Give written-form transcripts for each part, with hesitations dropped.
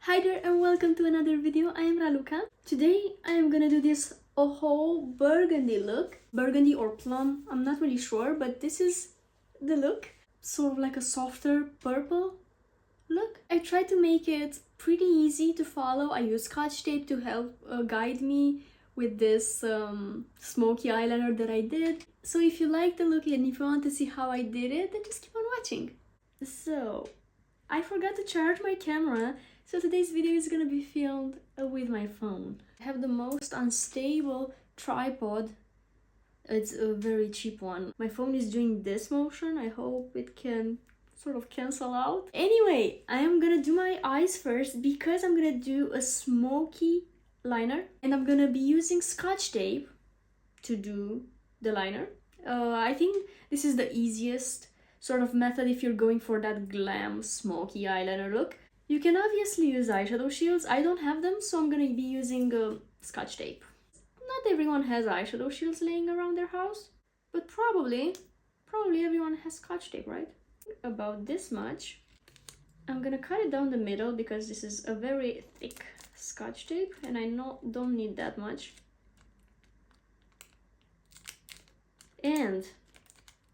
Hi there and welcome to another video. I am Raluca. Today I am gonna do this a whole burgundy look. Burgundy or plum, I'm not really sure, but this is the look. Sort of like a softer purple look. I tried to make it pretty easy to follow. I used Scotch tape to help guide me with this smoky eyeliner that I did. So if you like the look and if you want to see how I did it, then just keep on watching. So, I forgot to charge my camera, so today's video is gonna be filmed with my phone. I have the most unstable tripod. It's a very cheap one. My phone is doing this motion. I hope it can sort of cancel out. Anyway, I am gonna do my eyes first because I'm gonna do a smoky liner and I'm gonna be using Scotch tape to do the liner. I think this is the easiest sort of method if you're going for that glam smoky eyeliner look. You can obviously use eyeshadow shields. I don't have them, so I'm gonna be using Scotch tape. Not everyone has eyeshadow shields laying around their house, but probably everyone has Scotch tape, right? About this much. I'm gonna cut it down the middle because this is a very thick Scotch tape and I don't need that much. And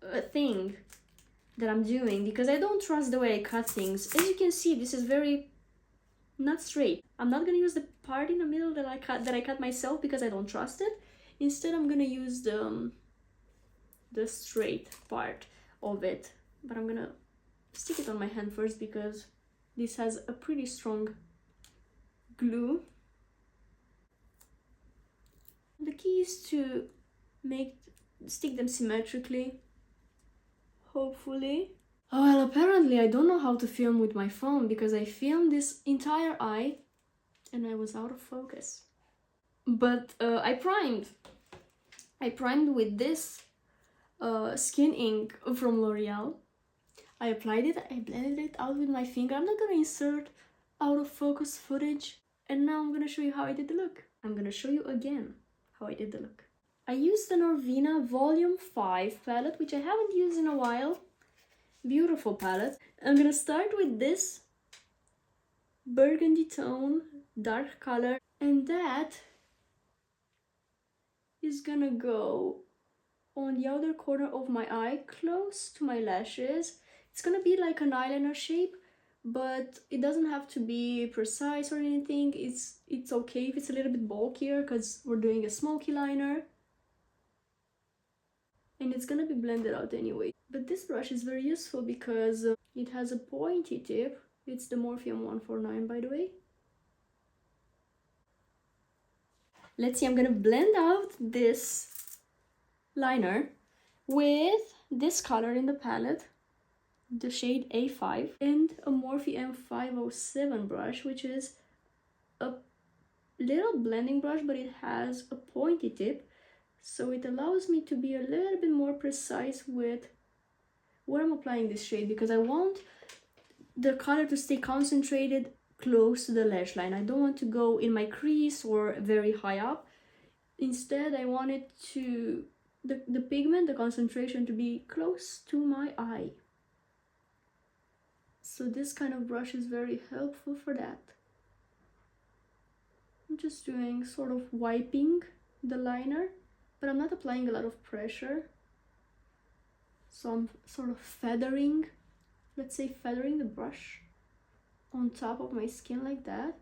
a thing that I'm doing, because I don't trust the way I cut things. As you can see, this is very not straight. I'm not gonna use the part in the middle that I cut myself because I don't trust it. Instead, I'm gonna use the straight part of it. But I'm gonna stick it on my hand first because this has a pretty strong glue. The key is to stick them symmetrically. Hopefully. Oh, well, apparently I don't know how to film with my phone because I filmed this entire eye and I was out of focus. But I primed with this skin ink from L'Oreal. I applied it, I blended it out with my finger. I'm not gonna insert out of focus footage. And now I'm gonna show you how I did the look. I'm gonna show you again how I did the look. I used the Norvina Volume 5 palette, which I haven't used in a while. Beautiful palette. I'm gonna start with this burgundy tone, dark color, and that is gonna go on the outer corner of my eye, close to my lashes. It's gonna be like an eyeliner shape, but it doesn't have to be precise or anything. It's okay if it's a little bit bulkier because we're doing a smoky liner. And it's gonna be blended out anyway. But this brush is very useful because it has a pointy tip. It's the Morphe 149, by the way. Let's see, I'm gonna blend out this liner with this color in the palette, the shade A5, and a Morphe M507 brush, which is a little blending brush, but it has a pointy tip. So it allows me to be a little bit more precise with where I'm applying this shade because I want the color to stay concentrated close to the lash line. I don't want to go in my crease or very high up. Instead, I want it to, the pigment, the concentration to be close to my eye. So this kind of brush is very helpful for that. I'm just doing sort of wiping the liner, but I'm not applying a lot of pressure. So I'm sort of feathering, let's say feathering the brush on top of my skin like that.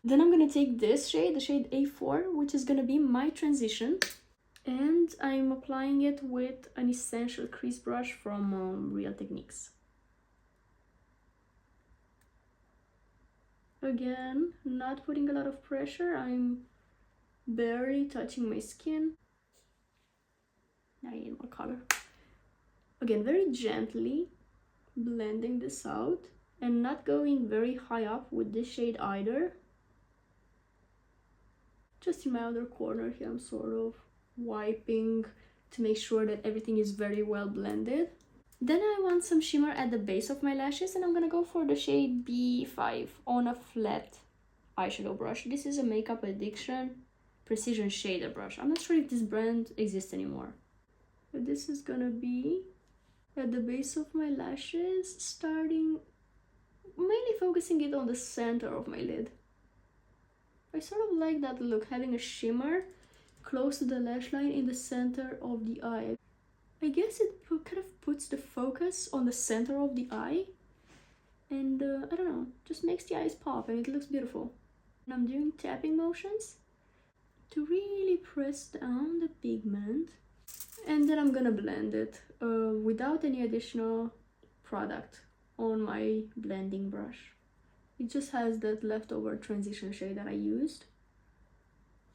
Then I'm gonna take this shade, the shade A4, which is gonna be my transition. And I'm applying it with an Essential Crease brush from Real Techniques. Again, not putting a lot of pressure. I'm barely touching my skin. Now I need more color. Again, very gently blending this out and not going very high up with this shade either. Just in my outer corner here, I'm sort of wiping to make sure that everything is very well blended. Then I want some shimmer at the base of my lashes and I'm gonna go for the shade B5 on a flat eyeshadow brush. This is a Makeup Addiction Precision Shader brush. I'm not sure if this brand exists anymore. But this is gonna be at the base of my lashes, starting mainly focusing it on the center of my lid. I sort of like that look, having a shimmer close to the lash line in the center of the eye. I guess it kind of puts the focus on the center of the eye, and I don't know, just makes the eyes pop and it looks beautiful. And I'm doing tapping motions to really press down the pigment, and then I'm gonna blend it without any additional product on my blending brush. It just has that leftover transition shade that I used.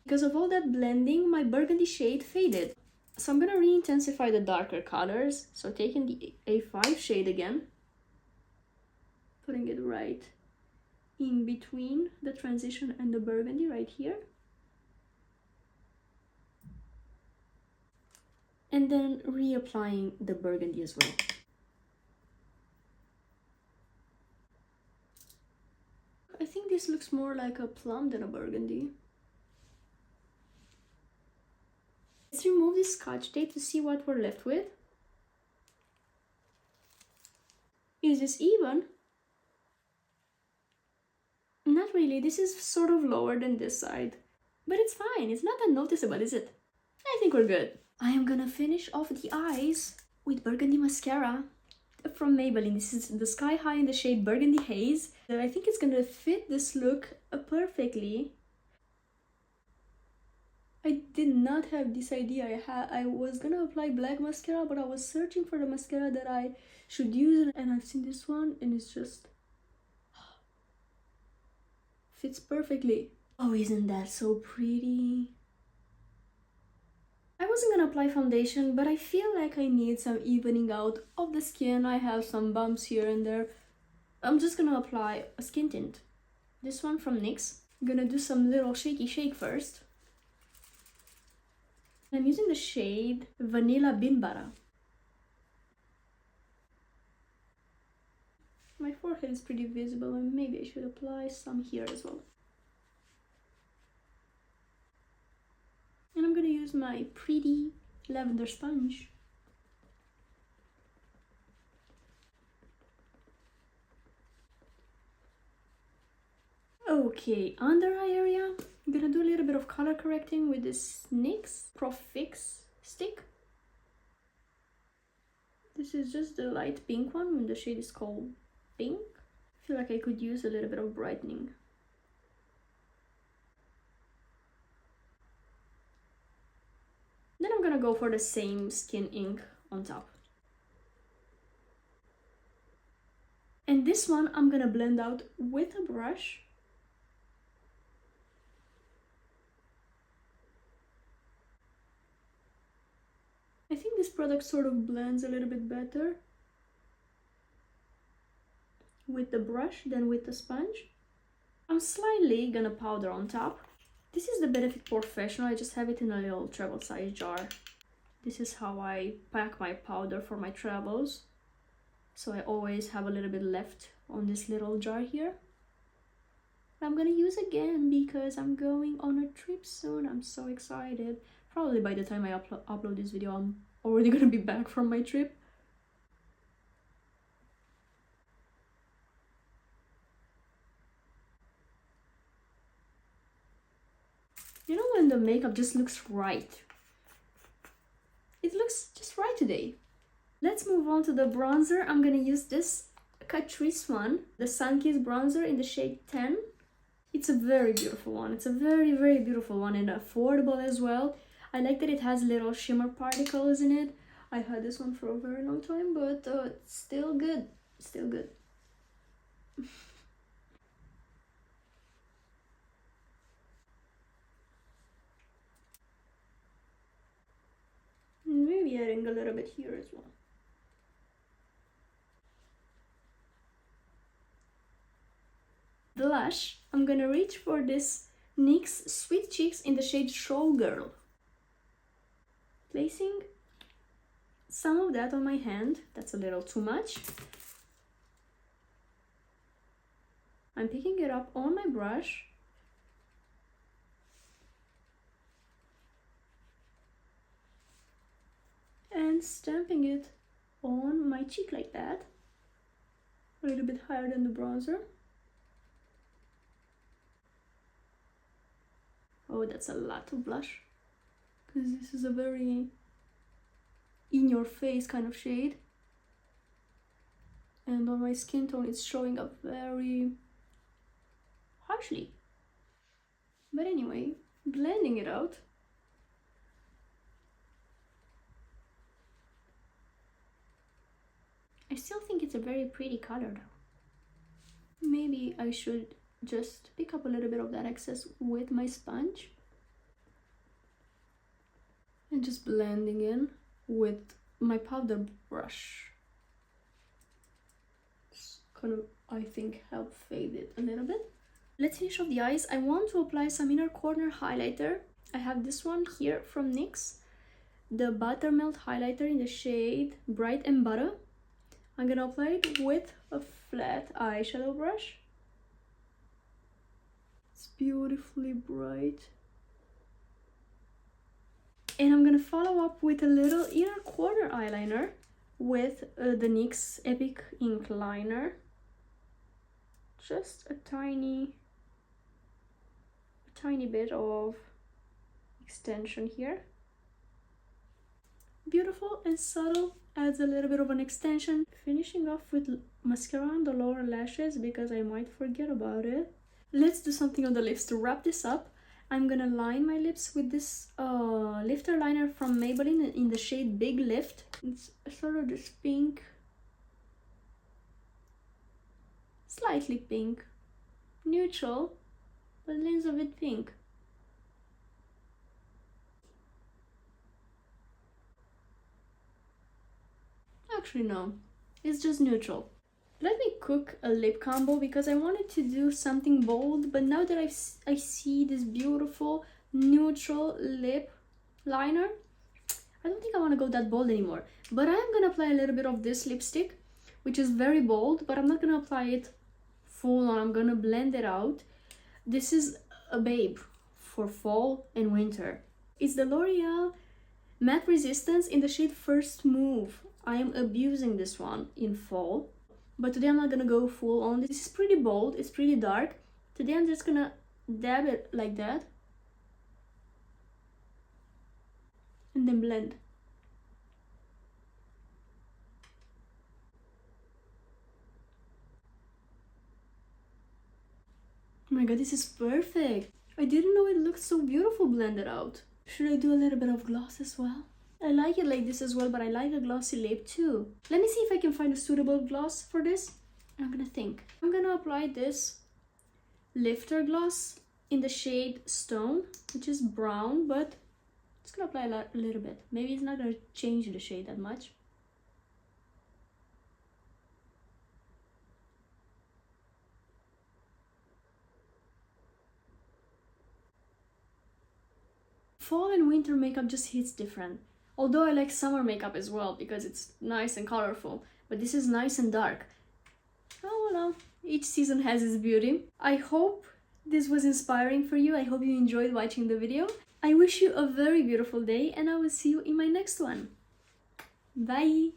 Because of all that blending, my burgundy shade faded. So I'm gonna re-intensify the darker colors. So taking the A5 shade again, putting it right in between the transition and the burgundy right here. And then reapplying the burgundy as well. I think this looks more like a plum than a burgundy. Let's remove this Scotch tape to see what we're left with. Is this even? Not really, this is sort of lower than this side. But it's fine, it's not unnoticeable, is it? I think we're good. I am gonna finish off the eyes with burgundy mascara from Maybelline. This is the Sky High in the shade Burgundy Haze. I think it's gonna fit this look perfectly. I did not have this idea. I was gonna apply black mascara, but I was searching for the mascara that I should use, and I've seen this one and it's just fits perfectly. Oh, isn't that so pretty? I wasn't gonna apply foundation, but I feel like I need some evening out of the skin. I have some bumps here and there. I'm just gonna apply a skin tint. This one from NYX. I'm gonna do some little shaky shake first. I'm using the shade Vanilla Bean Butter. My forehead is pretty visible and maybe I should apply some here as well. And I'm gonna use my pretty lavender sponge. Okay, under eye area, I'm gonna do a little bit of color correcting with this NYX Pro Fix stick. This is just the light pink one, and the shade is called Pink. I feel like I could use a little bit of brightening. Then I'm gonna go for the same skin ink on top. And this one I'm gonna blend out with a brush. I think this product sort of blends a little bit better with the brush than with the sponge. I'm slightly gonna powder on top. This is the Benefit Porefessional. I just have it in a little travel size jar. This is how I pack my powder for my travels. So I always have a little bit left on this little jar here. I'm gonna use again because I'm going on a trip soon. I'm so excited. Probably by the time I upload this video, I'm already gonna be back from my trip. You know when the makeup just looks right? It looks just right today. Let's move on to the bronzer. I'm gonna use this Catrice one, the Sunkissed bronzer in the shade 10. It's a very beautiful one. It's a very, very beautiful one and affordable as well. I like that it has little shimmer particles in it. I had this one for a very long time, but it's still good. Still good. Maybe adding a little bit here as well. Blush, I'm gonna reach for this NYX Sweet Cheeks in the shade Showgirl. Placing some of that on my hand. That's a little too much. I'm picking it up on my brush. And stamping it on my cheek like that. A little bit higher than the bronzer. Oh, that's a lot of blush. Because this is a very in-your-face kind of shade. And on my skin tone, it's showing up very harshly. But anyway, blending it out. I still think it's a very pretty color though. Maybe I should just pick up a little bit of that excess with my sponge. And just blending in with my powder brush. It's kind of, I think, help fade it a little bit. Let's finish off the eyes. I want to apply some inner corner highlighter. I have this one here from NYX. The Buttermelt highlighter in the shade Bright and Butter. I'm gonna apply it with a flat eyeshadow brush. It's beautifully bright. And I'm gonna follow up with a little inner corner eyeliner with the NYX Epic Ink Liner. Just a tiny bit of extension here. Beautiful and subtle, adds a little bit of an extension. Finishing off with mascara on the lower lashes because I might forget about it. Let's do something on the lips to wrap this up. I'm gonna line my lips with this lifter liner from Maybelline in the shade Big Lift. It's sort of this pink, slightly pink, neutral, but lens of it pink. Actually no, it's just neutral. Let me cook a lip combo because I wanted to do something bold, but now that I see this beautiful neutral lip liner, I don't think I want to go that bold anymore. But I am gonna apply a little bit of this lipstick, which is very bold, but I'm not gonna apply it full on. I'm gonna blend it out. This is a babe for fall and winter. It's the L'Oreal Matte Resistance in the shade First Move. I am abusing this one in fall. But today I'm not gonna go full on. This is pretty bold, it's pretty dark. Today I'm just gonna dab it like that. And then blend. Oh my god, this is perfect. I didn't know it looked so beautiful blended out. Should I do a little bit of gloss as well? I like it like this as well, but I like a glossy lip too. Let me see if I can find a suitable gloss for this. I'm gonna think. I'm gonna apply this lifter gloss in the shade Stone, which is brown, but it's gonna apply a little bit. Maybe it's not gonna change the shade that much. Fall and winter makeup just hits different. Although I like summer makeup as well because it's nice and colorful, but this is nice and dark. Oh well, each season has its beauty. I hope this was inspiring for you. I hope you enjoyed watching the video. I wish you a very beautiful day and I will see you in my next one. Bye!